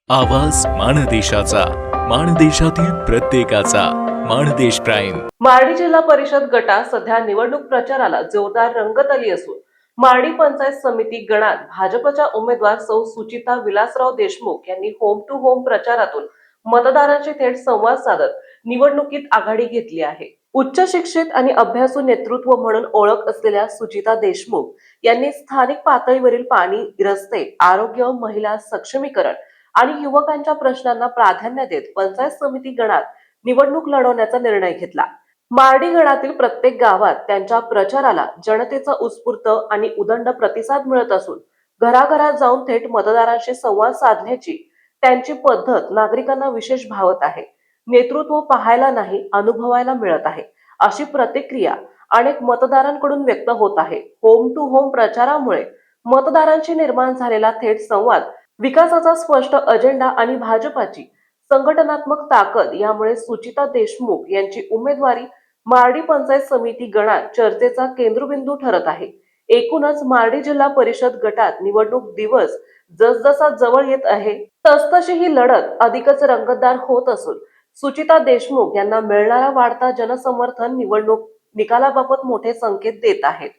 आवाज माणदेशाचा, माणदेशातील प्रत्येकाचा. माणदेश प्राईम. मारडी जिल्हा परिषद गटात सध्या निवडणूक प्रचाराला जोरदार रंगत आली असून मारडी पंचायत समिती गणात भाजपच्या उमेदवार सौ सुचिता विलासराव देशमुख यांनी होम टू होम प्रचारातून मतदारांशी थेट संवाद साधत निवडणुकीत आघाडी घेतली आहे. उच्च शिक्षित आणि अभ्यासू नेतृत्व म्हणून ओळख असलेल्या सुचिता देशमुख यांनी स्थानिक पातळीवरील पाणी, रस्ते, आरोग्य, महिला सक्षमीकरण आणि युवकांच्या प्रश्नांना प्राधान्य देत पंचायत समिती गणात निवडणूक लढवण्याचा निर्णय घेतला. मारडी गणातील प्रत्येक गावात त्यांच्या प्रचाराला जनतेचा उत्स्फूर्त आणि उदंड प्रतिसाद मिळत असून घराघरात जाऊन थेट मतदारांशी संवाद साधण्याची त्यांची पद्धत नागरिकांना विशेष भावत आहे. नेतृत्व पाहायला नाही, अनुभवायला मिळत आहे, अशी प्रतिक्रिया अनेक मतदारांकडून व्यक्त होत आहे. होम टू होम प्रचारामुळे मतदारांशी निर्माण झालेला थेट संवाद, विकासाचा स्पष्ट अजेंडा आणि भाजपाची संघटनात्मक ताकद यामुळे सुचिता देशमुख यांची उमेदवारी मारडी पंचायत समिती गणात चर्चेचा केंद्रबिंदू ठरत आहे. एकूणच मारडी जिल्हा परिषद गटात निवडणूक दिवस जसजसा जवळ येत आहे तसतशी ही लढत अधिकच रंगतदार होत असून सुचिता देशमुख यांना मिळणारा वाढता जनसमर्थन निवडणूक निकालाबाबत मोठे संकेत देत आहेत.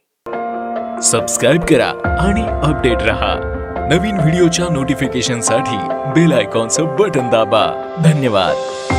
सबस्क्राईब करा आणि अपडेट रहा. नवीन व्हिडिओच्या नोटिफिकेशनसाठी बेल आयकॉनचं बटन दाबा. धन्यवाद.